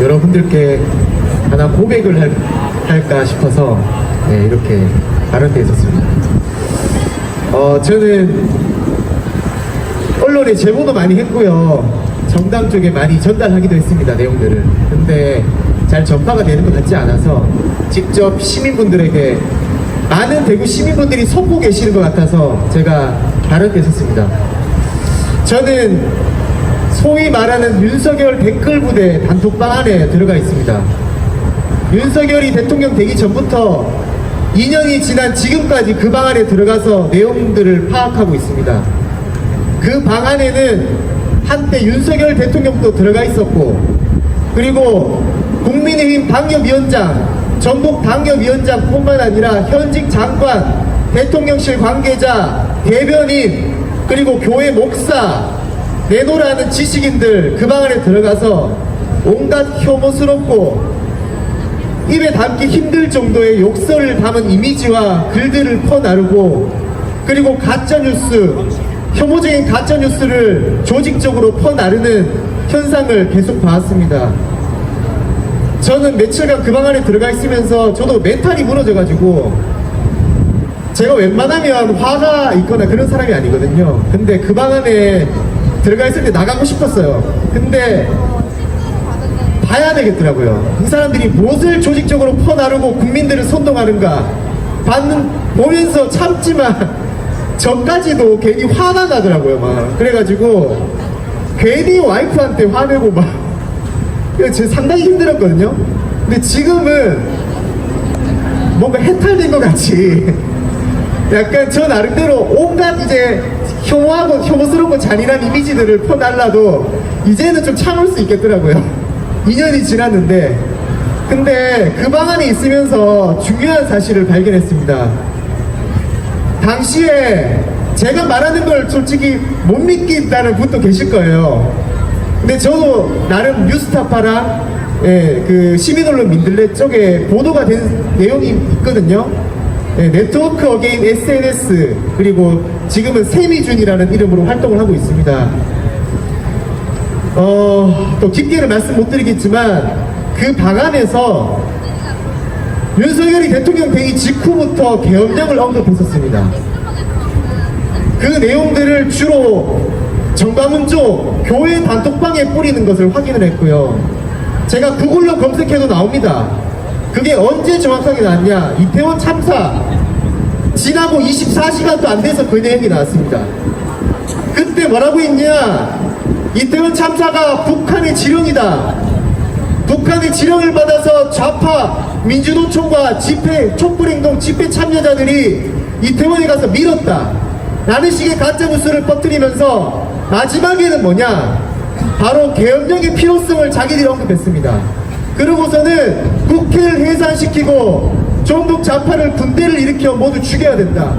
여러분들께 하나 고백을 할까 싶어서 이렇게 발언되어 있었습니다. 저는 언론에 제보도 많이 했고요, 정당 쪽에 많이 전달하기도 했습니다, 내용들을. 근데 잘 전파가 되는 것 같지 않아서 직접 시민분들에게, 많은 대구 시민분들이 속고 계시는 것 같아서 제가 발언했었습니다. 저는 소위 말하는 윤석열 댓글 부대 단톡방 안에 들어가 있습니다. 윤석열이 대통령 되기 전부터 2년이 지난 지금까지 그 방 안에 들어가서 내용들을 파악하고 있습니다. 그 방 안에는 한때 윤석열 대통령도 들어가 있었고, 그리고 국민의힘 당협위원장, 전국 당협위원장뿐만 아니라 현직 장관, 대통령실 관계자, 대변인, 그리고 교회 목사, 내노라는 지식인들 그 방 안에 들어가서 온갖 혐오스럽고 입에 담기 힘들 정도의 욕설을 담은 이미지와 글들을 퍼나르고, 그리고 가짜뉴스, 혐오적인 가짜뉴스를 조직적으로 퍼나르는 현상을 계속 봐왔습니다. 저는 며칠간 그 방 안에 들어가 있으면서 저도 멘탈이 무너져가지고, 제가 웬만하면 화가 있거나 그런 사람이 아니거든요. 근데 그 방 안에 들어가 있을 때 나가고 싶었어요. 근데 봐야 되겠더라고요. 이 사람들이 무엇을 조직적으로 퍼나르고 국민들을 선동하는가 보면서 참지만 저까지도 괜히 화가 나더라고요. 막 그래가지고 괜히 와이프한테 화내고 막 제가 상당히 힘들었거든요. 근데 지금은 뭔가 해탈된 것 같이 약간 저 나름대로 온갖 이제 혐오하고 혐오스럽고 잔인한 이미지들을 퍼날라도 이제는 좀 참을 수 있겠더라고요. 2년이 지났는데. 근데 그 방 안에 있으면서 중요한 사실을 발견했습니다. 당시에 제가 말하는 걸 솔직히 못 믿겠다는 분도 계실 거예요. 근데 저도 나름 뉴스타파랑 그 시민언론 민들레 쪽에 보도가 된 내용이 있거든요. 네트워크 어게인 SNS, 그리고 지금은 세미준이라는 이름으로 활동을 하고 있습니다. 또 깊게는 말씀 못 드리겠지만 그 방 안에서 윤석열이 대통령 되기 직후부터 계엄령을 언급했었습니다. 그 내용들을 주로 정광훈 쪽 교회 단톡방에 뿌리는 것을 확인을 했고요. 제가 구글로 검색해도 나옵니다. 그게 언제 정확하게 나왔냐, 이태원 참사 지나고 24시간도 안 돼서 그 내용이 나왔습니다. 그때 뭐라고 했냐, 이태원 참사가 북한의 지령이다, 북한의 지령을 받아서 좌파 민주노총과 촛불행동 집회 참여자들이 이태원에 가서 밀었다 라는 식의 가짜뉴스를 퍼뜨리면서 마지막에는 뭐냐, 바로 계엄령의 필요성을 자기들이 언급했습니다. 그러고서는 국회를 해산시키고 전국 좌파를 군대를 일으켜 모두 죽여야 된다,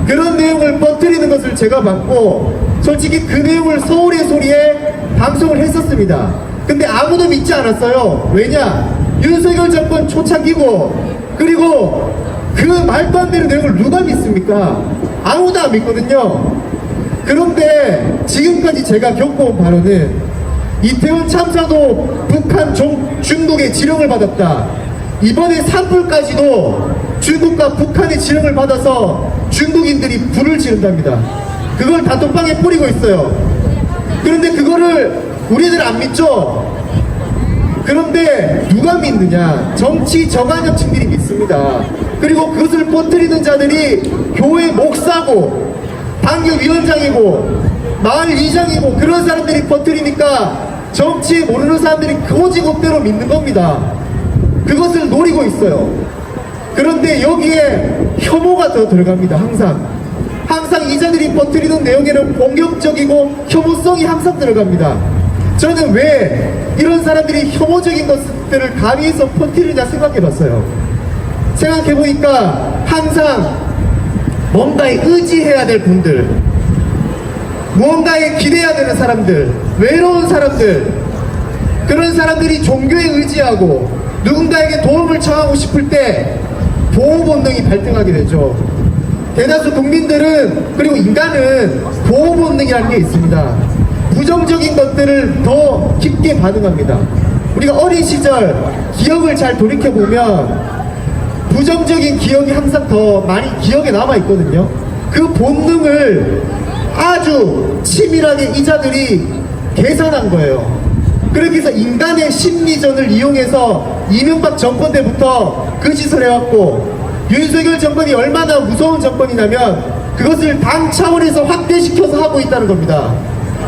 그런 내용을 퍼뜨리는 것을 제가 봤고, 솔직히 그 내용을 서울의 소리에 방송을 했었습니다. 근데 아무도 믿지 않았어요. 왜냐, 윤석열 정권 초창기고, 그리고 그 말도 안 되는 내용을 누가 믿습니까? 아무도 안 믿거든요. 그런데 지금까지 제가 겪어온 바로는 이태원 참사도 북한 중국의 지령을 받았다, 이번에 산불까지도 중국과 북한의 지령을 받아서 중국인들이 불을 지른답니다. 그걸 단톡방에 뿌리고 있어요. 그런데 그거를 우리들 안 믿죠? 그런데 누가 믿느냐, 정치 저간여층들이 믿습니다. 그리고 그것을 퍼뜨리는 자들이 교회 목사고 당협위원장이고 마을 이장이고 그런 사람들이 퍼뜨리니까 정치에 모르는 사람들이 고지고대로 믿는 겁니다. 그것을 노리고 있어요. 그런데 여기에 혐오가 더 들어갑니다. 항상 이자들이 퍼뜨리는 내용에는 공격적이고 혐오성이 항상 들어갑니다. 저는 왜 이런 사람들이 혐오적인 것들을 가미해서 퍼뜨리느냐 생각해봤어요. 생각해보니까 항상 뭔가에 의지해야 될 분들, 무언가에 기대야 되는 사람들, 외로운 사람들, 그런 사람들이 종교에 의지하고 누군가에게 도움을 청하고 싶을 때 보호 본능이 발등하게 되죠. 대다수 국민들은, 그리고 인간은 보호 본능이라는 게 있습니다. 부정적인 것들을 더 깊게 반응합니다. 우리가 어린 시절 기억을 잘 돌이켜보면 부정적인 기억이 항상 더 많이 기억에 남아있거든요. 그 본능을 아주 치밀하게 이자들이 계산한 거예요. 그렇게 해서 인간의 심리전을 이용해서 이명박 정권 때부터 그 짓을 해왔고, 윤석열 정권이 얼마나 무서운 정권이냐면 그것을 당 차원에서 확대시켜서 하고 있다는 겁니다.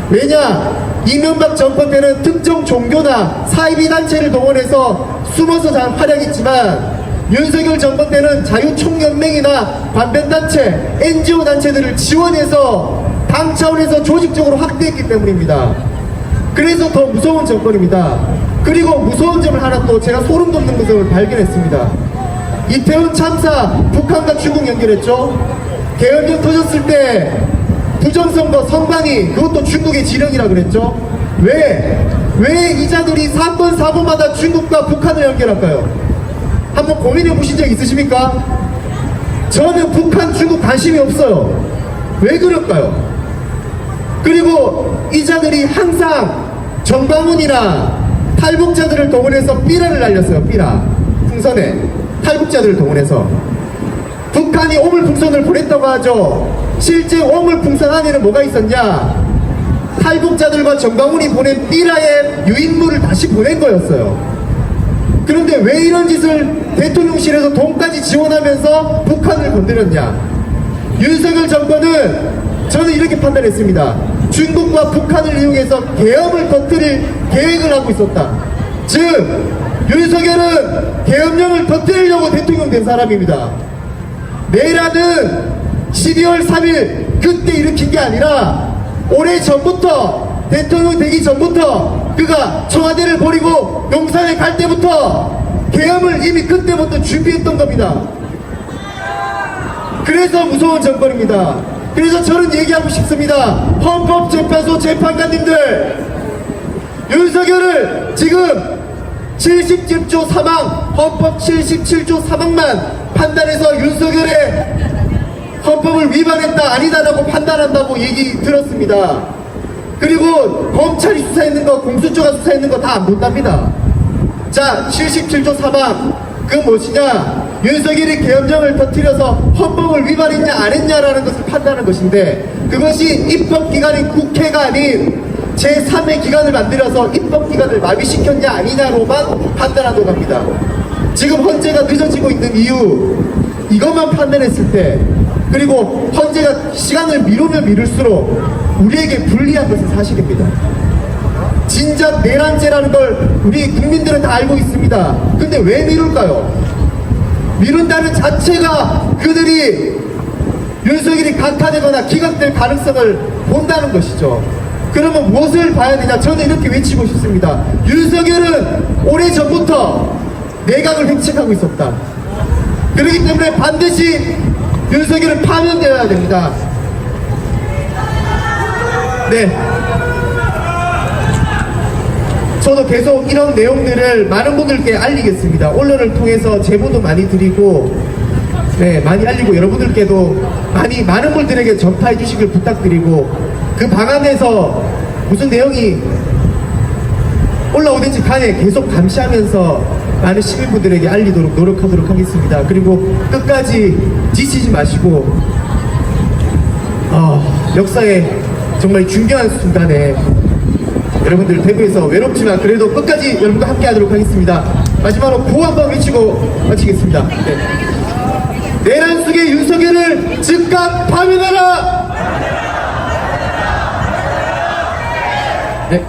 왜냐? 이명박 정권 때는 특정 종교나 사이비 단체를 동원해서 숨어서 잘 활약했지만, 윤석열 정권 때는 자유총연맹이나 관변단체, NGO 단체들을 지원해서 당 차원에서 조직적으로 확대했기 때문입니다. 그래서 더 무서운 정권입니다. 그리고 무서운 점을 하나 또 제가 소름 돋는 것을 발견했습니다. 이태원 참사, 북한과 중국 연결했죠. 계엄령 터졌을 때 부정선거 선관위, 그것도 중국의 지령이라 그랬죠. 왜 이자들이 사건 사고마다 중국과 북한을 연결할까요? 한번 고민해 보신 적 있으십니까? 저는 북한, 중국 관심이 없어요. 왜 그럴까요? 그리고 이자들이 항상 정광훈이나 탈북자들을 동원해서 삐라를 날렸어요. 삐라, 풍선에 탈북자들을 동원해서. 북한이 오물풍선을 보냈다고 하죠. 실제 오물풍선 안에는 뭐가 있었냐? 탈북자들과 정광훈이 보낸 삐라의 유인물을 다시 보낸 거였어요. 그런데 왜 이런 짓을 대통령실에서 돈까지 지원하면서 북한을 건드렸냐? 윤석열 정권은 저는 이렇게 판단했습니다. 중국과 북한을 이용해서 계엄을 터뜨릴 계획을 하고 있었다. 즉 윤석열은 계엄령을 터뜨리려고 대통령 된 사람입니다. 내란은 12월 3일 그때 일으킨 게 아니라 오래전부터, 대통령 되기 전부터, 그가 청와대를 버리고 용산에 갈 때부터 계엄을 이미 그때부터 준비했던 겁니다. 그래서 무서운 정권입니다. 그래서 저는 얘기하고 싶습니다. 헌법재판소 재판관님들, 윤석열을 지금 77조 사망, 헌법 77조 사망만 판단해서 윤석열의 헌법을 위반했다 아니다라고 판단한다고 얘기 들었습니다. 그리고 검찰이 수사했는 거, 공수처가 수사했는 거 다 안 본답니다. 자, 77조 사망, 그 무엇이냐? 윤석열이 계엄령을 터뜨려서 헌법을 위반했냐 안 했냐라는 것을 판단하는 것인데, 그것이 입법기관인 국회가 아닌 제3의 기관을 만들어서 입법기관을 마비시켰냐 아니냐로만 판단하도록 합니다. 지금 헌재가 늦어지고 있는 이유, 이것만 판단했을 때, 그리고 헌재가 시간을 미루면 미룰수록 우리에게 불리한 것은 사실입니다. 진작 내란죄라는 걸 우리 국민들은 다 알고 있습니다. 근데 왜 미룰까요? 미룬다는 자체가 그들이 윤석열이 강타되거나 기각될 가능성을 본다는 것이죠. 그러면 무엇을 봐야 되냐? 저는 이렇게 외치고 싶습니다. 윤석열은 오래전부터 내각을 획책하고 있었다. 그렇기 때문에 반드시 윤석열은 파면되어야 됩니다. 네. 저도 계속 이런 내용들을 많은 분들께 알리겠습니다. 언론을 통해서 제보도 많이 드리고, 네, 많이 알리고, 여러분들께도 많은 분들에게 전파해 주시길 부탁드리고, 그 방안에서 무슨 내용이 올라오든지 간에 계속 감시하면서 많은 시민분들에게 알리도록 노력하도록 하겠습니다. 그리고 끝까지 지치지 마시고, 역사의 정말 중요한 순간에 여러분들 대구에서 외롭지만 그래도 끝까지 여러분과 함께 하도록 하겠습니다. 마지막으로 구호 한번 외치고 마치겠습니다. 네. 내란 속의 윤석열을 즉각 파면하라! 네.